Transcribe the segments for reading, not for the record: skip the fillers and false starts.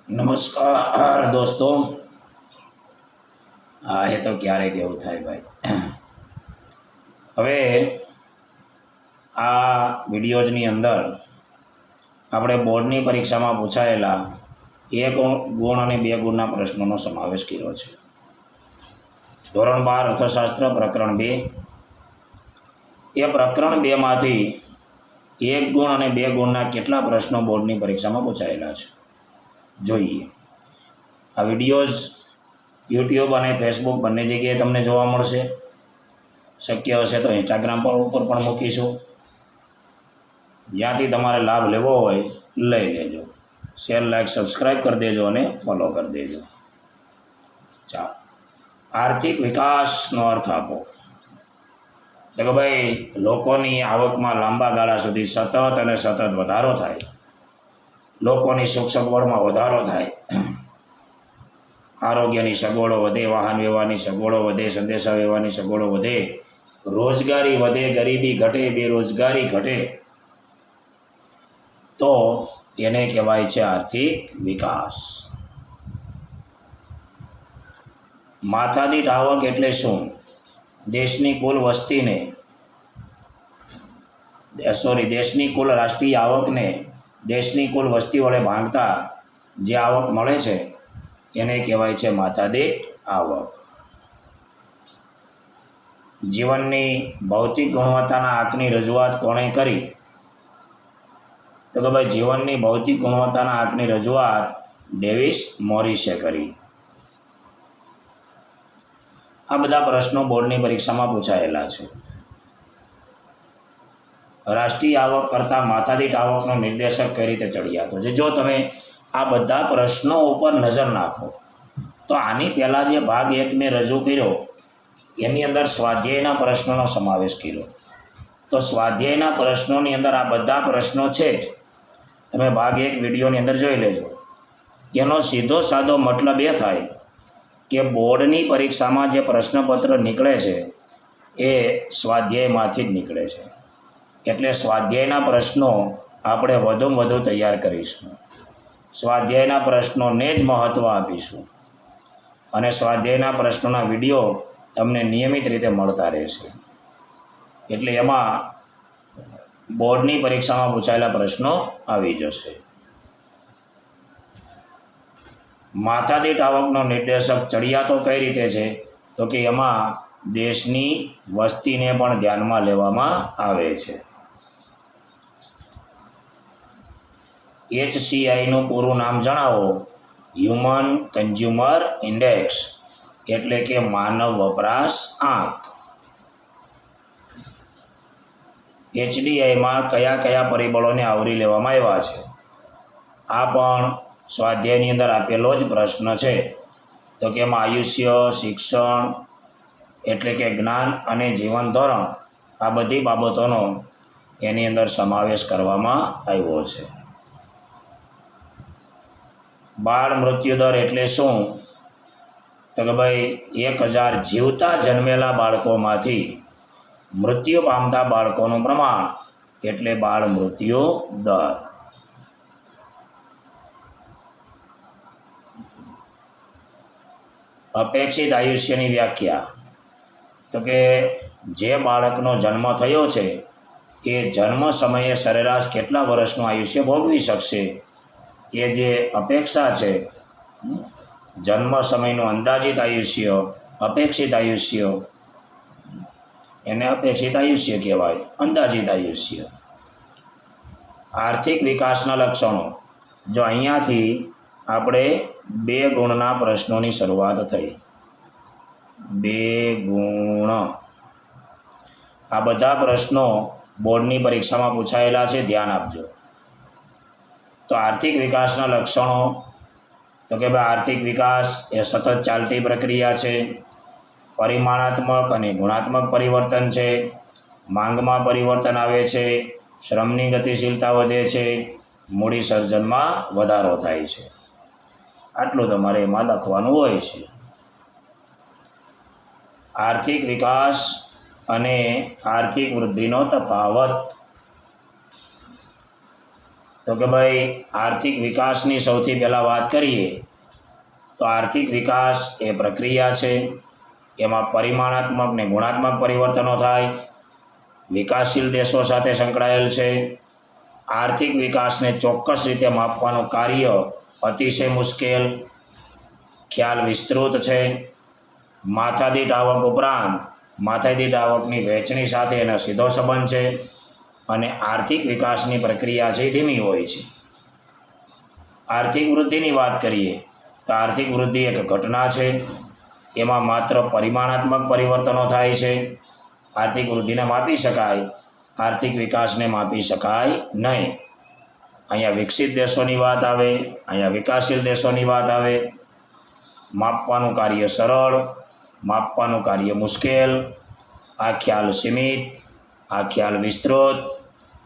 નમસ્કાર દોસ્તો. હા, એ તો ક્યારેક એવું થાય ભાઈ. હવે આ વિડીયોઝની અંદર આપણે બોર્ડની પરીક્ષામાં પૂછાયેલા 1 ગુણ અને 2 ગુણના પ્રશ્નોનો સમાવેશ કર્યો છે. ધોરણ 12 અર્થશાસ્ત્ર પ્રકરણ 2. એ પ્રકરણ 2માંથી 1 ગુણ અને 2 ગુણના કેટલા પ્રશ્નો બોર્ડની પરીક્ષામાં પૂછાયેલા છે જોઈએ. આ વિડીયોઝ યુટ્યુબ અને ફેસબુક બંને જગ્યાએ તમને જોવા મળશે. શક્ય હશે તો ઇન્સ્ટાગ્રામ પર ઉપર પણ મૂકીશું. જ્યાંથી તમારે લાભ લેવો હોય લઈ લેજો. શેર, લાઈક, સબસ્ક્રાઈબ કરી દેજો અને ફોલો કરી દેજો. ચાલો, આર્થિક વિકાસનો અર્થ આપો. તો કે ભાઈ, લોકોની આવકમાં લાંબા ગાળા સુધી સતત અને સતત વધારો થાય, લોકોની સુખ સગવડમાં વધારો થાય, આરોગ્યની સગવડો વધે, વાહન વ્યવહારની સગવડો વધે, સંદેશા વ્યવહારની સગવડો વધે, રોજગારી વધે, ગરીબી ઘટે, બેરોજગારી ઘટે, તો એને કહેવાય છે આર્થિક વિકાસ. માથાદીઠ આવક એટલે શું? દેશની કુલ વસ્તીને દેશની કુલ રાષ્ટ્રીય આવકને દેશની કુલ વસ્તી વડે ભાંગતા જે આવક મળે છે એને કહેવાય છે માથાદીઠ આવક. જીવનની ભૌતિક ગુણવત્તાના આંકની રજૂઆત કોણે કરી? તો કે ભાઈ, જીવનની ભૌતિક ગુણવત્તાના આંકની રજૂઆત ડેવિસ મોરિસે કરી. આ બધા પ્રશ્નો બોર્ડની પરીક્ષામાં પૂછાયેલા છે. રાષ્ટ્રીય આવક કરતાં માથાદીઠ આવકનો નિર્દેશક કઈ રીતે ચડિયાતો છે? જો તમે આ બધા પ્રશ્નો ઉપર નજર નાખો તો આની પહેલાં જે ભાગ 1 મેં રજૂ કર્યો એની અંદર સ્વાધ્યાયના પ્રશ્નોનો સમાવેશ કર્યો. તો સ્વાધ્યાયના પ્રશ્નોની અંદર આ બધા પ્રશ્નો છે જ. તમે ભાગ 1 વિડીયોની અંદર જોઈ લેજો. એનો સીધો સાદો મતલબ એ થાય કે બોર્ડની પરીક્ષામાં જે પ્રશ્નપત્ર નીકળે છે એ સ્વાધ્યાયમાંથી જ નીકળે છે. એટલે સ્વાધ્યાયના પ્રશ્નો આપણે વધુમાં વધુ તૈયાર કરીશું. સ્વાધ્યાયના પ્રશ્નોને જ મહત્ત્વ આપીશું અને સ્વાધ્યાયના પ્રશ્નોના વિડીયો તમને નિયમિત રીતે મળતા રહેશે. એટલે એમાં બોર્ડની પરીક્ષામાં પૂછાયેલા પ્રશ્નો આવી જશે. માથાદીઠ આવકનો નિર્દેશક ચડિયાતો કઈ રીતે છે? તો કે એમાં દેશની વસ્તીને પણ ધ્યાનમાં લેવામાં આવે છે. HCIનું પૂરું નામ જણાવો. હ્યુમન કન્ઝ્યુમર ઇન્ડેક્સ એટલે કે માનવ વપરાશ આંક. HDIમાં કયા કયા પરિબળોને આવરી લેવામાં આવ્યા છે? આ પણ સ્વાધ્યાયની અંદર આપેલો જ પ્રશ્ન છે. તો કે એમાં આયુષ્ય, શિક્ષણ એટલે કે જ્ઞાન અને જીવન ધોરણ, આ બધી બાબતોનો એની અંદર સમાવેશ કરવામાં આવ્યો છે. બાળ મૃત્યુદર એટલે શું? તો કે ભાઈ, 1000 જીવતા જન્મેલા બાળકોમાંથી મૃત્યુ પામતા બાળકોનું પ્રમાણ એટલે બાળ મૃત્યુ દર. અપેક્ષિત આયુષ્યની વ્યાખ્યા. તો કે જે બાળકનો જન્મ થયો છે એ જન્મ સમયે સરેરાશ કેટલા વર્ષનું આયુષ્ય ભોગવી શકશે એ જે અપેક્ષા છે, જન્મ સમયનું અંદાજિત આયુષ્ય, અપેક્ષિત આયુષ્ય, એને અપેક્ષિત આયુષ્ય કહેવાય, અંદાજિત આયુષ્ય. આર્થિક વિકાસના લક્ષણો. જો અહીંયાથી આપણે 2 ગુણના પ્રશ્નોની શરૂઆત થઈ. 2 ગુણ. આ બધા પ્રશ્નો બોર્ડની પરીક્ષામાં પૂછાયેલા છે, ધ્યાન આપજો. તો આર્થિક વિકાસના લક્ષણો. તો કે ભાઈ, આર્થિક વિકાસ એ સતત ચાલતી પ્રક્રિયા છે. પરિમાણાત્મક અને ગુણાત્મક પરિવર્તન છે. માંગમાં પરિવર્તન આવે છે. શ્રમની ગતિશીલતા વધે છે. મૂડી સર્જનમાં વધારો થાય છે. આટલું તમારે એમાં લખવાનું હોય છે. આર્થિક વિકાસ અને આર્થિક વૃદ્ધિનો તફાવત. તો કે ભાઈ આર્થિક વિકાસની સૌથી પહેલાં વાત કરીએ તો આર્થિક વિકાસ એ પ્રક્રિયા છે, એમાં પરિમાણાત્મક ને ગુણાત્મક પરિવર્તનો થાય, વિકાસશીલ દેશો સાથે સંકળાયેલ છે. આર્થિક વિકાસને ચોક્કસ રીતે માપવાનું કાર્ય અતિશય મુશ્કેલ, ખ્યાલ વિસ્તૃત છે. માથાદીઠ આવક ઉપરાંત માથાદીઠ આવકની વહેંચણી સાથે એનો સીધો સંબંધ છે અને આર્થિક વિકાસની પ્રક્રિયા છે ધીમી હોય છે. આર્થિક વૃદ્ધિની વાત કરીએ તો આર્થિક વૃદ્ધિ એક ઘટના છે, એમાં માત્ર પરિમાણાત્મક પરિવર્તનો થાય છે. આર્થિક વૃદ્ધિને માપી શકાય, આર્થિક વિકાસને માપી શકાય નહીં. અહીંયા વિકસિત દેશોની વાત આવે, અહીંયા વિકાસશીલ દેશોની વાત આવે. માપવાનું કાર્ય સરળ, માપવાનું કાર્ય મુશ્કેલ, આ ખ્યાલ સીમિત, આ ખ્યાલ વિસ્તૃત.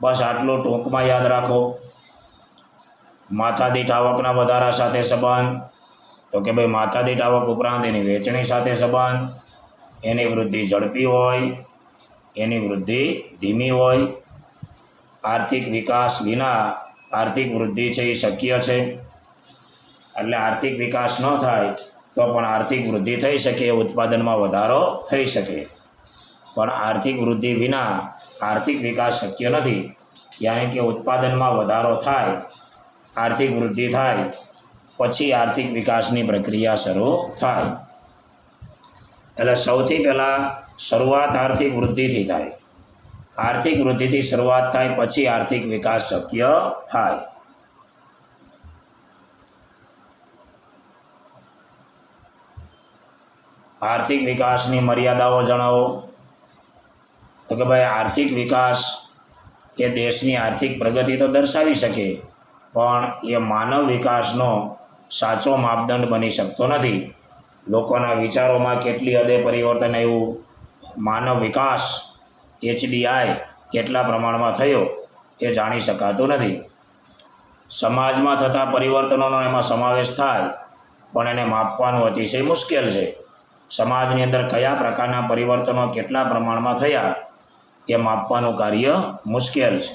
બસ આટલું ટૂંકમાં યાદ રાખો. માથાદીઠ આવકના વધારા સાથે સંબંધ, તો કે ભાઈ માથાદીઠ આવક ઉપરાંત એની વહેંચણી સાથે સંબંધ. એની વૃદ્ધિ ઝડપી હોય, એની વૃદ્ધિ ધીમી હોય. આર્થિક વિકાસ વિના આર્થિક વૃદ્ધિ છે એ શક્ય છે. એટલે આર્થિક વિકાસ ન થાય તો પણ આર્થિક વૃદ્ધિ થઈ શકે, ઉત્પાદનમાં વધારો થઈ શકે, પણ આર્થિક વૃદ્ધિ વિના આર્થિક વિકાસ શક્ય નથી. યાની કે ઉત્પાદનમાં વધારો થાય, આર્થિક વૃદ્ધિ થાય, પછી આર્થિક વિકાસની પ્રક્રિયા શરૂ થાય. એટલે સૌથી પહેલાં શરૂઆત આર્થિક વૃદ્ધિથી થાય. આર્થિક વૃદ્ધિથી શરૂઆત થાય પછી આર્થિક વિકાસ શક્ય થાય. આર્થિક વિકાસની મર્યાદાઓ જણાવો. તો કે ભાઈ આર્થિક વિકાસ એ દેશની આર્થિક પ્રગતિ તો દર્શાવી શકે, પણ એ માનવ વિકાસનો સાચો માપદંડ બની શકતો નથી. લોકોના વિચારોમાં કેટલી હદે પરિવર્તન આવ્યું, માનવ વિકાસ HDI કેટલા પ્રમાણમાં થયો એ જાણી શકાતું નથી. સમાજમાં થતા પરિવર્તનોનો એમાં સમાવેશ થાય, પણ એને માપવાનું અતિશય મુશ્કેલ છે. સમાજની અંદર કયા પ્રકારના પરિવર્તનો કેટલા પ્રમાણમાં થયા એ માપવાનું કાર્ય મુશ્કેલ છે.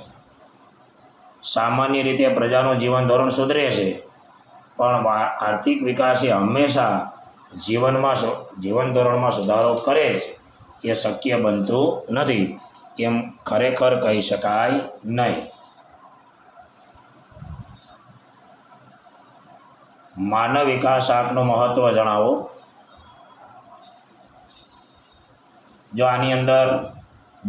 સામાન્ય રીતે પ્રજાનું જીવન ધોરણ સુધરે છે, પણ આર્થિક વિકાસ એ હંમેશા જીવન ધોરણમાં સુધારો કરે છે એ શક્ય બનતું નથી, એમ ખરેખર કહી શકાય નહીં. માનવ વિકાસ આંકનું મહત્ત્વ જણાવો. જો આની અંદર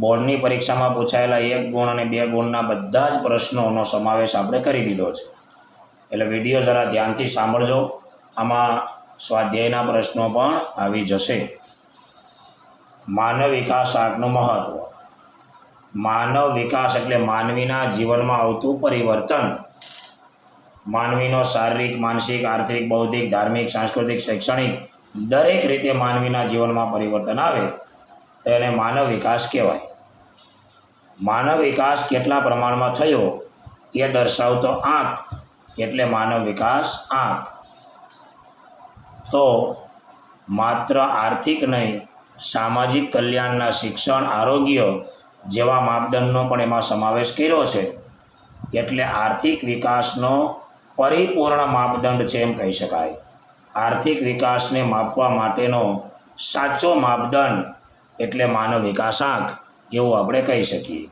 બોર્ડની પરીક્ષામાં પૂછાયેલા 1 ગુણ અને 2 ગુણના બધા જ પ્રશ્નોનો સમાવેશ આપણે કરી દીધો છે, એટલે વિડીયો જરા ધ્યાનથી સાંભળજો. આમાં સ્વાધ્યાયના પ્રશ્નો પણ આવી જશે. માનવ વિકાસ આંકનું મહત્ત્વ. માનવ વિકાસ એટલે માનવીના જીવનમાં આવતું પરિવર્તન. માનવીનો શારીરિક, માનસિક, આર્થિક, બૌદ્ધિક, ધાર્મિક, સાંસ્કૃતિક, શૈક્ષણિક દરેક રીતે માનવીના જીવનમાં પરિવર્તન આવે તો એને માનવ વિકાસ કહેવાય. માનવ વિકાસ કેટલા પ્રમાણમાં થયો એ દર્શાવતો આંક એટલે માનવ વિકાસ આંક. તો માત્ર આર્થિક નહીં, સામાજિક કલ્યાણના શિક્ષણ, આરોગ્ય જેવા માપદંડનો પણ એમાં સમાવેશ કર્યો છે. એટલે આર્થિક વિકાસનો પરિપૂર્ણ માપદંડ છે એમ કહી શકાય. આર્થિક વિકાસને માપવા માટેનો સાચો માપદંડ એટલે માનવ વિકાસાંક એવું આપણે કહી શકીએ.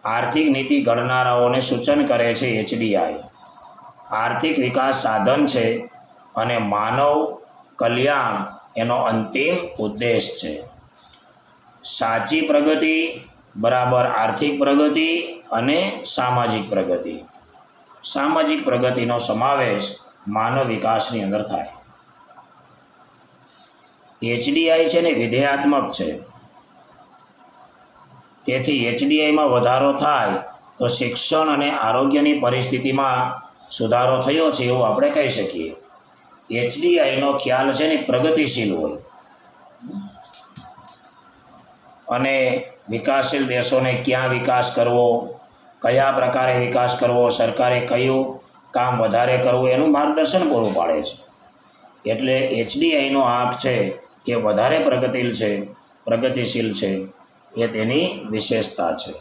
આર્થિક નીતિ ઘડનારાઓને સૂચન કરે છે HDI. આર્થિક વિકાસ સાધન છે અને માનવ કલ્યાણ એનો અંતિમ ઉદ્દેશ છે. સાચી પ્રગતિ બરાબર આર્થિક પ્રગતિ અને સામાજિક પ્રગતિ. સામાજિક પ્રગતિનો સમાવેશ માનવ વિકાસની અંદર થાય. HDI છે ને વિધેયાત્મક છે, તેથી HDIમાં વધારો થાય તો શિક્ષણ અને આરોગ્યની પરિસ્થિતિમાં સુધારો થયો છે એવું આપણે કહી શકીએ. HDIનો ખ્યાલ છે ને પ્રગતિશીલ હોય અને વિકાસશીલ દેશોને ક્યાં વિકાસ કરવો, કયા પ્રકારે વિકાસ કરવો, સરકારે કયું કામ વધારે કરવું એનું માર્ગદર્શન પૂરું પાડે છે. એટલે HDIનો આંક છે એ વધારે પ્રગતિશીલ છે એ તેની વિશેષતા છે.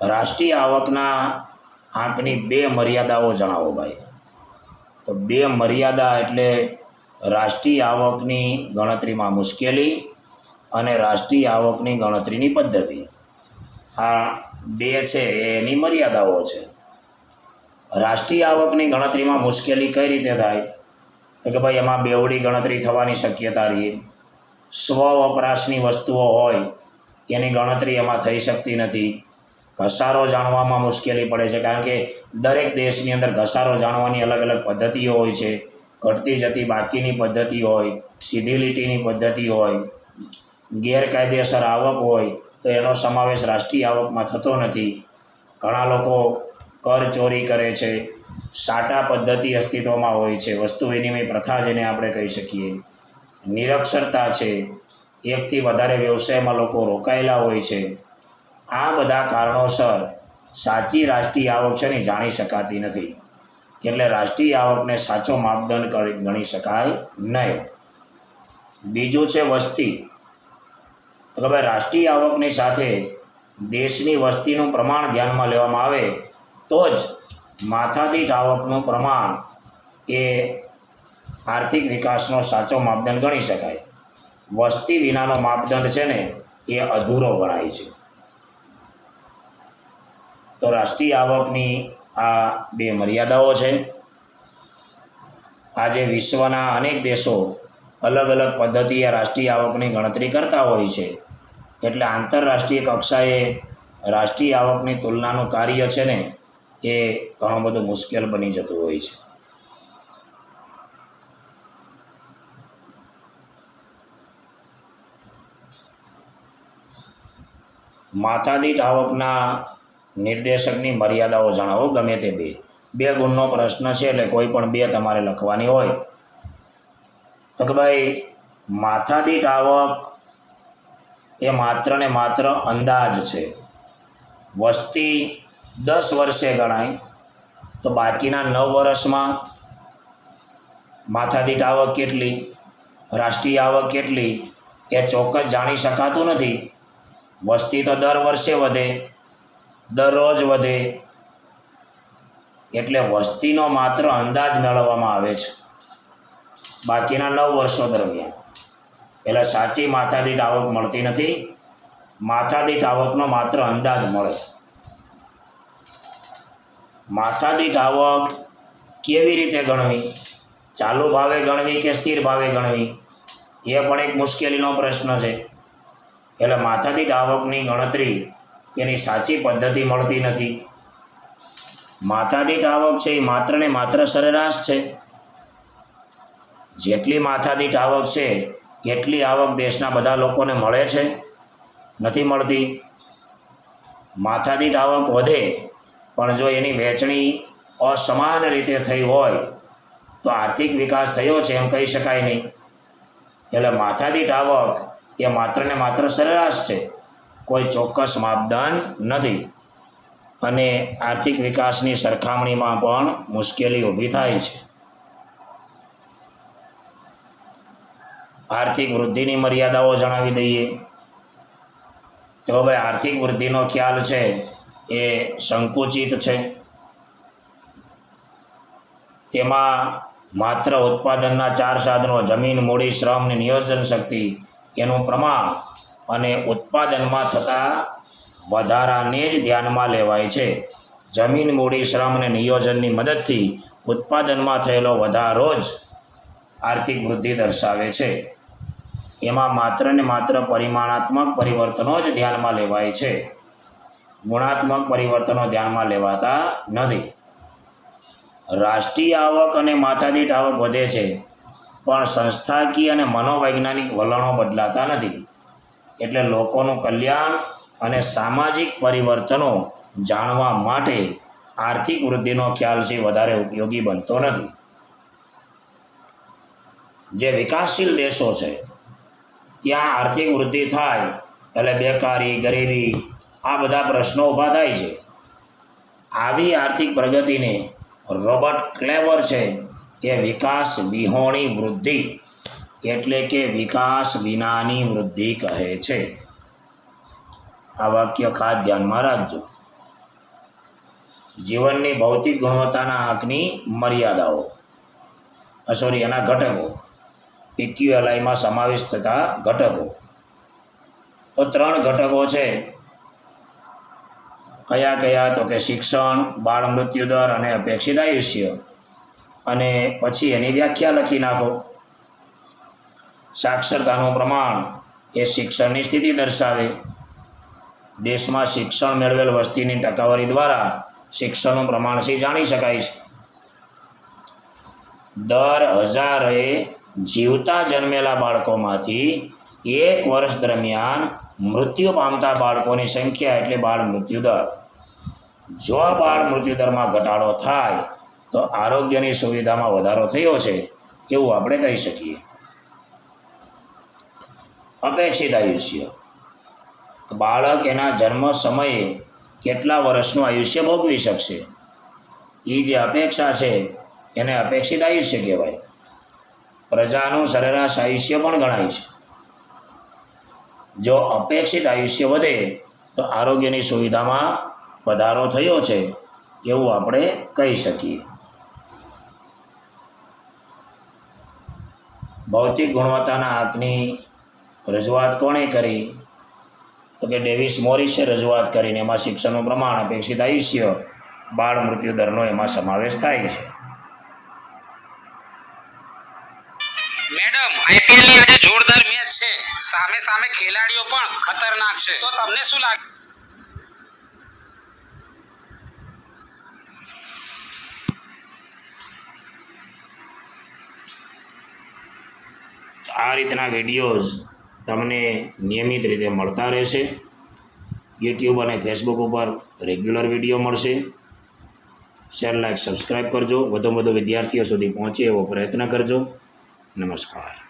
રાષ્ટ્રીય આવકના આંકની બે મર્યાદાઓ જણાવો ભાઈ. તો બે મર્યાદા એટલે રાષ્ટ્રીય આવકની ગણતરીમાં મુશ્કેલી અને રાષ્ટ્રીય આવકની ગણતરીની પદ્ધતિ. આ બે છે એની મર્યાદાઓ છે. રાષ્ટ્રીય આવકની ગણતરીમાં મુશ્કેલી કઈ રીતે થાય? તો કે ભાઈ એમાં બેવડી ગણતરી થવાની શક્યતા રહે. સ્વ વપરાશની વસ્તુઓ હોય એની ગણતરી એમાં થઈ શકતી નથી. ઘસારો જાણવામાં મુશ્કેલી પડે છે, કારણ કે દરેક દેશની અંદર ઘસારો જાણવાની અલગ અલગ પદ્ધતિઓ હોય છે. ઘટતી જતી બાકીની પદ્ધતિ હોય, સીધી લીટીની પદ્ધતિ હોય, ગેરકાયદેસર આવક હોય તો એનો સમાવેશ રાષ્ટ્રીય આવકમાં થતો નથી. ઘણા લોકો કર ચોરી કરે છે. સાટા પદ્ધતિ અસ્તિત્વમાં હોય છે, વસ્તુ વિનિમય પ્રથા જેને આપણે કહી શકીએ. નિરક્ષરતા છે, એકથી વધારે વ્યવસાયમાં લોકો રોકાયેલા હોય છે. આ બધા કારણોસર સાચી રાષ્ટ્રીય આવક છે ને જાણી શકાતી નથી. એટલે રાષ્ટ્રીય આવકને સાચો માપદંડ ગણી શકાય નહીં. બીજું છે વસ્તી. તો ભાઈ રાષ્ટ્રીય આવકની સાથે દેશની વસ્તીનું પ્રમાણ ધ્યાનમાં લેવામાં આવે તો જ માથાદીઠ આવકનું પ્રમાણ એ આર્થિક વિકાસનો સાચો માપદંડ ગણી શકાય. વસ્તી વિનાનો માપદંડ છે ને એ અધૂરો ગણાય છે. તો રાષ્ટ્રીય આવકની આ બે મર્યાદાઓ છે. આજે વિશ્વના અનેક દેશો અલગ અલગ પદ્ધતિએ રાષ્ટ્રીય આવકની ગણતરી કરતા હોય છે. એટલે આંતરરાષ્ટ્રીય કક્ષાએ રાષ્ટ્રીય આવકની તુલનાનું કાર્ય છે ને એ ઘણું બધું મુશ્કેલ બની જતું હોય છે. માથાદીઠ આવકના નિર્દેશકની મર્યાદાઓ જણાવો. ગમે તે બે ગુણનો પ્રશ્ન છે એટલે કોઈ પણ બે તમારે લખવાની હોય. તો કે ભાઈ માથાદીઠ આવક એ માત્ર ને માત્ર અંદાજ છે. વસ્તી 10 વર્ષે ગણાય તો બાકીના 9 વર્ષમાં માથાદીઠ આવક કેટલી, રાષ્ટ્રીય આવક કેટલી એ ચોક્કસ જાણી શકાતું નથી. વસ્તી તો દર વર્ષે વધે, દરરોજ વધે, એટલે વસ્તીનો માત્ર અંદાજ મેળવવામાં આવે છે બાકીના 9 વર્ષો દરમિયાન. એટલે સાચી માથાદીઠ આવક મળતી નથી. માથાદીઠ આવકનો માત્ર અંદાજ મળે. માથાદીઠ આવક કેવી રીતે ગણવી? ચાલુ ભાવે ગણવી કે સ્થિર ભાવે ગણવી? એ પણ એક મુશ્કેલીનો પ્રશ્ન છે. એટલે માથાદીઠ આવકની ગણતરી એની સાચી પદ્ધતિ મળતી નથી. માથાદીઠ આવક છે એ માત્ર ને માત્ર સરેરાશ છે. જેટલી માથાદીઠ આવક છે એટલી આવક દેશના બધા લોકોને મળે છે? નથી મળતી. માથાદીઠ આવક વધે પણ જો એની વહેંચણી અસમાન રીતે થઈ હોય તો આર્થિક વિકાસ થયો છે એમ કહી શકાય નહીં. એટલે માથાદીઠ આવક એ માત્ર ને માત્ર સરેરાશ છે, કોઈ ચોક્કસ માપદંડ નથી. અને આર્થિક વિકાસની સરખામણીમાં પણ મુશ્કેલી ઊભી થાય છે. આર્થિક વૃદ્ધિની મર્યાદાઓ જણાવી દઈએ. તો હવે આર્થિક વૃદ્ધિનો ખ્યાલ છે એ સંકુચિત છે. તેમાં માત્ર ઉત્પાદનના 4 સાધનો જમીન, મૂડી, શ્રમ અને નિયોજન શક્તિ એનું પ્રમાણ અને ઉત્પાદનમાં થતા વધારાને જ ધ્યાનમાં લેવાય છે. જમીન, મૂડી, શ્રમ અને નિયોજનની મદદથી ઉત્પાદનમાં થયેલો વધારો જ આર્થિક વૃદ્ધિ દર્શાવે છે. એમાં માત્ર ને માત્ર પરિમાણાત્મક પરિવર્તનો જ ધ્યાનમાં લેવાય છે. ગુણાત્મક પરિવર્તનો ધ્યાનમાં લેવાતા નથી. રાષ્ટ્રીય આવક અને માથાદીઠ આવક વધે છે પણ સંસ્થાકીય અને મનોવૈજ્ઞાનિક વલણો બદલાતા નથી. એટલે લોકોનું કલ્યાણ અને સામાજિક પરિવર્તનો જાણવા માટે આર્થિક વૃદ્ધિનો ખ્યાલ છે વધારે ઉપયોગી બનતો નથી. જે વિકાસશીલ દેશો છે ત્યાં આર્થિક વૃદ્ધિ થાય એટલે બેકારી, ગરીબી આ બધા પ્રશ્નો ઊભા થાય છે. આવી આર્થિક પ્રગતિને રોબર્ટ ક્લેવર છે એ વિકાસ વિહોણી વૃદ્ધિ એટલે કે વિકાસ વિનાની વૃદ્ધિ કહે છે. આ વાક્ય ખાસ ધ્યાનમાં રાખજો. જીવનની ભૌતિક ગુણવત્તાના આંકની મર્યાદાઓ એના ઘટકો PQLIમાં સમાવેશ થતા ઘટકો. તો 3 ઘટકો છે. કયા કયા? તો કે શિક્ષણ, બાળ મૃત્યુ દર અને અપેક્ષિત આયુષ્ય. અને પછી એની વ્યાખ્યા લખી નાખો. સાક્ષરતાનું પ્રમાણ એ શિક્ષણની સ્થિતિ દર્શાવે. દેશમાં શિક્ષણ મેળવેલ વસ્તીની ટકાવારી દ્વારા શિક્ષણનું પ્રમાણ જાણી શકાય છે. દર 1000 જીવતા જન્મેલા બાળકોમાંથી 1 વર્ષ દરમિયાન મૃત્યુ પામતા બાળકોની સંખ્યા એટલે બાળ મૃત્યુ દર. જો બાળ મૃત્યુ દરમાં ઘટાડો થાય તો આરોગ્યની સુવિધામાં વધારો થયો છે એવું આપણે કહી શકીએ. અપેક્ષિત આયુષ્ય. બાળક એના જન્મ સમયે કેટલા વર્ષનું આયુષ્ય ભોગવી શકશે એ જે અપેક્ષા છે એને અપેક્ષિત આયુષ્ય કહેવાય. પ્રજાનું સરેરાશ આયુષ્ય પણ ગણાય છે. જો અપેક્ષિત આયુષ્ય વધે તો આરોગ્યની સુવિધામાં વધારો થયો છે એવું આપણે કહી શકીએ. ભૌતિક ગુણવત્તાના આંકની રજૂઆત કોણે કરી? તો કે ડેવિસ મોરિસે રજૂઆત કરીને એમાં શિક્ષણનું પ્રમાણ, અપેક્ષિત આયુષ્ય, બાળ મૃત્યુ દરનો એમાં સમાવેશ થાય છે. મેડમ, આઈપીએલની આજે જોરદાર મેચ છે. સામે સામે ખેલાડીઓ પણ ખતરનાક છે. તો તમને શું લાગે? આ રીતના વિડીયોઝ તમને નિયમિત રીતે મળતા રહેશે. યુટ્યુબ અને ફેસબુક ઉપર રેગ્યુલર વિડીયો મળશે. શેર, લાઈક, સબસ્ક્રાઈબ કરજો. વધુ વિદ્યાર્થીઓ સુધી પહોંચે એવો પ્રયત્ન કરજો. નમસ્કાર.